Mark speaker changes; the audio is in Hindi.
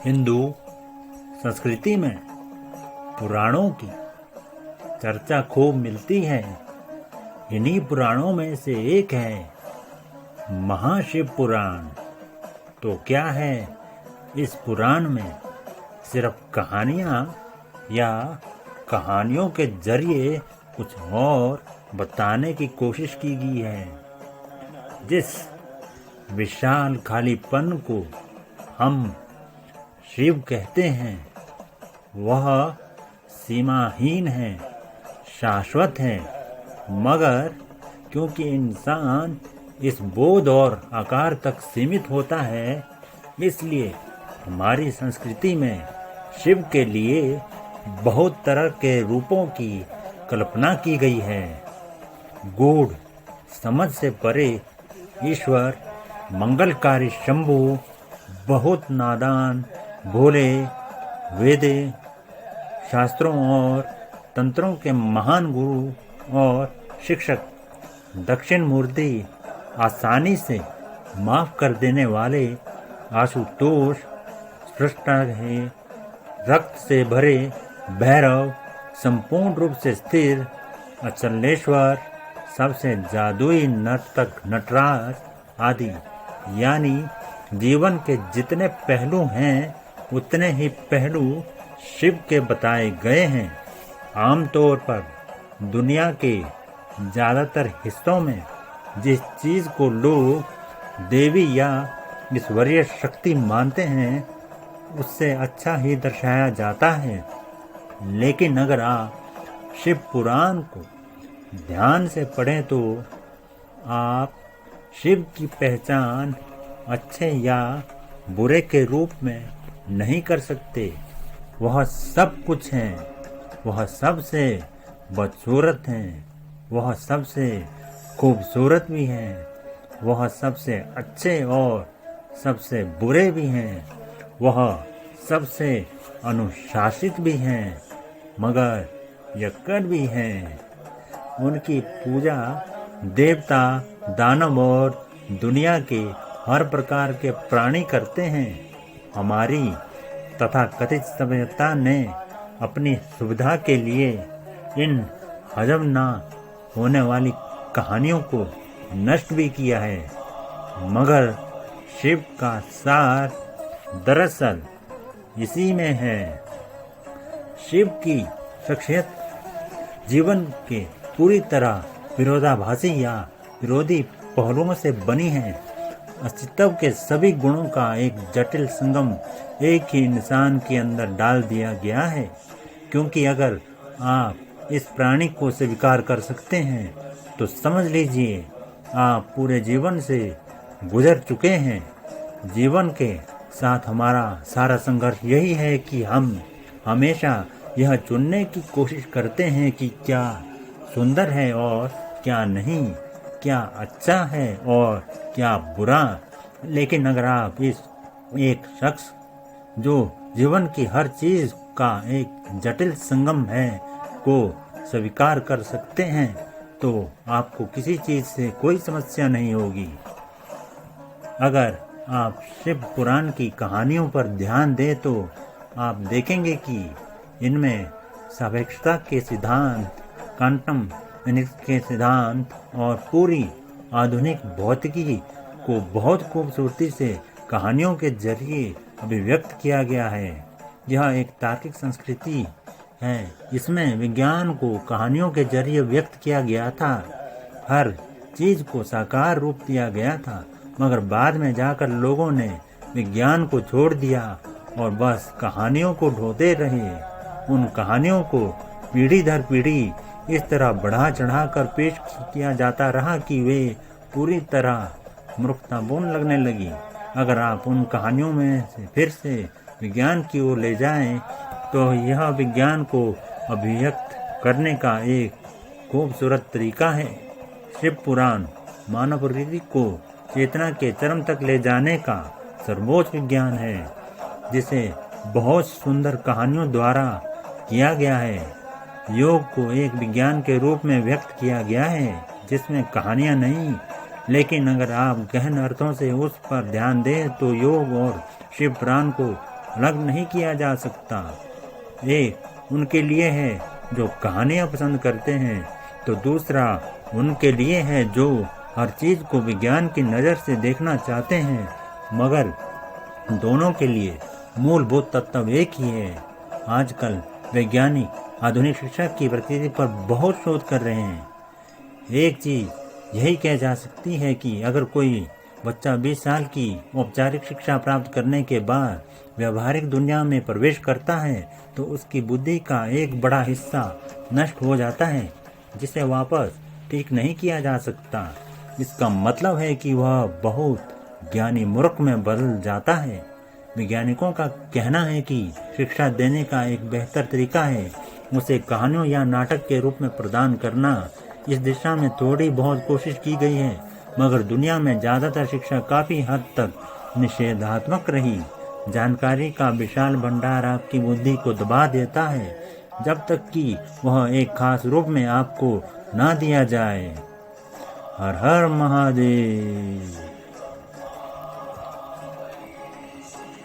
Speaker 1: हिंदू संस्कृति में पुराणों की चर्चा खूब मिलती है। इन्हीं पुराणों में से एक है महाशिव पुराण। तो क्या है इस पुराण में सिर्फ कहानियाँ या कहानियों के जरिए कुछ और बताने की कोशिश की गई है। जिस विशाल खालीपन को हम शिव कहते हैं वह सीमाहीन है, शाश्वत है, मगर क्योंकि इंसान इस बोध और आकार तक सीमित होता है, इसलिए हमारी संस्कृति में शिव के लिए बहुत तरह के रूपों की कल्पना की गई है। गूढ़ समझ से परे ईश्वर मंगलकारी शंभु बहुत नादान, भोले, वेदे, शास्त्रों और तंत्रों के महान गुरु और शिक्षक, दक्षिण मूर्ति, आसानी से माफ कर देने वाले आशुतोष, सृष्टा है, रक्त से भरे भैरव, संपूर्ण रूप से स्थिर अचलेश्वर, सबसे जादुई नर्तक नटराज आदि। यानी जीवन के जितने पहलू हैं उतने ही पहलू शिव के बताए गए हैं। आमतौर पर दुनिया के ज़्यादातर हिस्सों में जिस चीज़ को लोग देवी या ईश्वरीय शक्ति मानते हैं उससे अच्छा ही दर्शाया जाता है। लेकिन अगर आप शिव पुराण को ध्यान से पढ़ें तो आप शिव की पहचान अच्छे या बुरे के रूप में नहीं कर सकते। वह सब कुछ है, वह सबसे बदसूरत है, वह सबसे खूबसूरत भी है, वह सबसे अच्छे और सबसे बुरे भी हैं, वह सबसे अनुशासित भी हैं, मगर यक्कड़ भी हैं। उनकी पूजा देवता, दानव और दुनिया के हर प्रकार के प्राणी करते हैं। हमारी तथा कथित सभ्यता ने अपनी सुविधा के लिए इन हजम न होने वाली कहानियों को नष्ट भी किया है, मगर शिव का सार दरअसल इसी में है। शिव की शख्सियत जीवन के पूरी तरह विरोधाभासी या विरोधी पहलुओं से बनी है। अस्तित्व के सभी गुणों का एक जटिल संगम एक ही इंसान के अंदर डाल दिया गया है। क्योंकि अगर आप इस प्राणी को स्वीकार कर सकते हैं तो समझ लीजिए आप पूरे जीवन से गुजर चुके हैं। जीवन के साथ हमारा सारा संघर्ष यही है कि हम हमेशा यह चुनने की कोशिश करते हैं कि क्या सुंदर है और क्या नहीं, क्या अच्छा है और क्या बुरा। लेकिन अगर आप इस एक शख्स जो जीवन की हर चीज का एक जटिल संगम है को स्वीकार कर सकते हैं तो आपको किसी चीज से कोई समस्या नहीं होगी। अगर आप शिव पुराण की कहानियों पर ध्यान दें तो आप देखेंगे कि इनमें सापेक्षता के सिद्धांत, क्वांटम फिजिक्स के सिद्धांत और पूरी आधुनिक भौतिकी को बहुत खूबसूरती से कहानियों के जरिए अभिव्यक्त किया गया है। यह एक तार्किक संस्कृति है। इसमें विज्ञान को कहानियों के जरिए व्यक्त किया गया था। हर चीज को साकार रूप दिया गया था, मगर बाद में जाकर लोगों ने विज्ञान को छोड़ दिया और बस कहानियों को ढोते रहे। उन कहानियों को पीढ़ी दर पीढ़ी इस तरह बढ़ा चढ़ा कर पेश किया जाता रहा कि वे पूरी तरह मूर्खतापूर्ण लगने लगी। अगर आप उन कहानियों में से फिर से विज्ञान की ओर ले जाएं तो यह विज्ञान को अभिव्यक्त करने का एक खूबसूरत तरीका है। शिव पुराण मानव प्रकृति को चेतना के चरम तक ले जाने का सर्वोच्च विज्ञान है, जिसे बहुत सुंदर कहानियों द्वारा किया गया है। योग को एक विज्ञान के रूप में व्यक्त किया गया है जिसमें कहानियां नहीं, लेकिन अगर आप गहन अर्थों से उस पर ध्यान दें तो योग और शिव पुराण को अलग नहीं किया जा सकता। एक उनके लिए है जो कहानियाँ पसंद करते हैं, तो दूसरा उनके लिए है जो हर चीज़ को विज्ञान की नज़र से देखना चाहते हैं। मगर दोनों के लिए मूलभूत तत्व एक ही है। आजकल वैज्ञानिक आधुनिक शिक्षा की प्रकृति पर बहुत शोध कर रहे हैं। एक चीज़ यही कह जा सकती है कि अगर कोई बच्चा 20 साल की औपचारिक शिक्षा प्राप्त करने के बाद व्यवहारिक दुनिया में प्रवेश करता है तो उसकी बुद्धि का एक बड़ा हिस्सा नष्ट हो जाता है, जिसे वापस ठीक नहीं किया जा सकता। इसका मतलब है कि वह बहुत ज्ञानी मूर्ख में बदल जाता है। वैज्ञानिकों का कहना है कि शिक्षा देने का एक बेहतर तरीका है उसे कहानियों या नाटक के रूप में प्रदान करना। इस दिशा में थोड़ी बहुत कोशिश की गई है, मगर दुनिया में ज़्यादातर शिक्षा काफ़ी हद तक निषेधात्मक रही। जानकारी का विशाल भंडार आपकी बुद्धि को दबा देता है जब तक कि वह एक खास रूप में आपको ना दिया जाए। हर हर महादेव।